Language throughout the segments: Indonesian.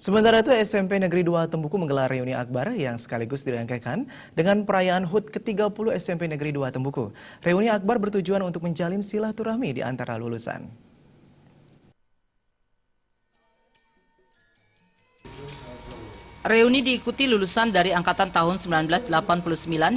Sementara itu, SMP Negeri 2 Tembuku menggelar reuni akbar yang sekaligus dirangkaikan dengan perayaan HUT ke-30 SMP Negeri 2 Tembuku. Reuni akbar bertujuan untuk menjalin silaturahmi di antara lulusan. Reuni diikuti lulusan dari angkatan tahun 1989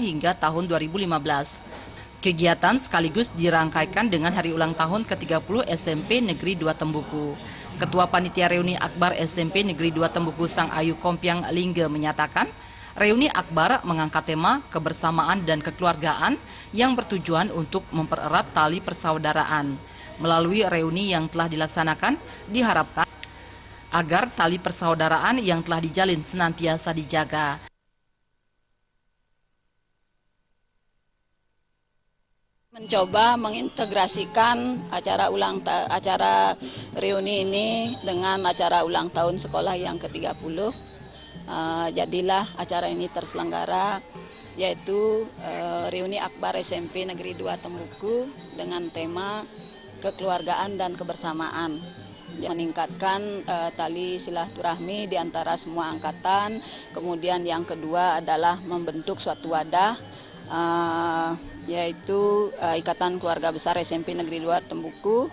hingga tahun 2015. Kegiatan sekaligus dirangkaikan dengan hari ulang tahun ke-30 SMP Negeri 2 Tembuku. Ketua Panitia Reuni Akbar SMP Negeri 2 Tembuku Sang Ayu Kompiang Lingge menyatakan, Reuni Akbar mengangkat tema kebersamaan dan kekeluargaan yang bertujuan untuk mempererat tali persaudaraan. Melalui reuni yang telah dilaksanakan, diharapkan agar tali persaudaraan yang telah dijalin senantiasa dijaga. Mencoba mengintegrasikan acara reuni ini dengan acara ulang tahun sekolah yang ke-30. Jadilah acara ini terselenggara, yaitu reuni akbar SMP Negeri 2 Tembuku dengan tema kekeluargaan dan kebersamaan. Meningkatkan tali silaturahmi di antara semua angkatan. Kemudian yang kedua adalah membentuk suatu wadah, yaitu Ikatan Keluarga Besar SMP Negeri 2 Tembuku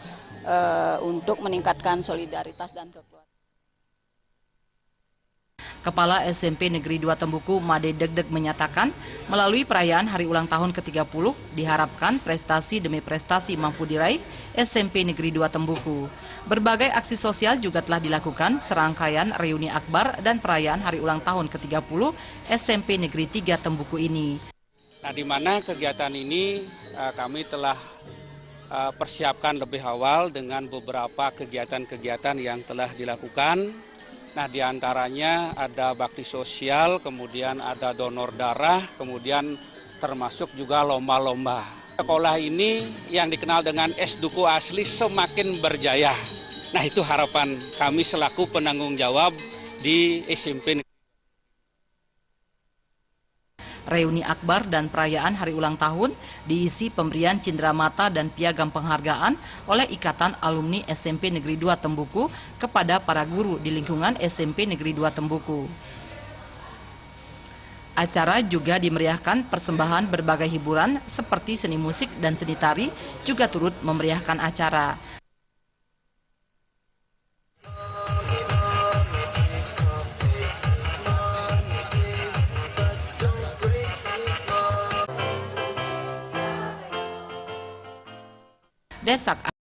untuk meningkatkan solidaritas dan kekeluargaan. Kepala SMP Negeri 2 Tembuku Made Degdeg menyatakan, melalui perayaan hari ulang tahun ke-30 diharapkan prestasi demi prestasi mampu diraih SMP Negeri 2 Tembuku. Berbagai aksi sosial juga telah dilakukan serangkaian reuni akbar dan perayaan hari ulang tahun ke-30 SMP Negeri 3 Tembuku ini. Nah, di mana kegiatan ini kami telah persiapkan lebih awal dengan beberapa kegiatan-kegiatan yang telah dilakukan. Nah, di antaranya ada bakti sosial, kemudian ada donor darah, kemudian termasuk juga lomba-lomba. Sekolah ini yang dikenal dengan S-Duku asli semakin berjaya. Nah, itu harapan kami selaku penanggung jawab di SMP. Reuni akbar dan perayaan hari ulang tahun diisi pemberian cindramata dan piagam penghargaan oleh Ikatan Alumni SMP Negeri 2 Tembuku kepada para guru di lingkungan SMP Negeri 2 Tembuku. Acara juga dimeriahkan persembahan berbagai hiburan seperti seni musik dan seni tari juga turut memeriahkan acara. Desak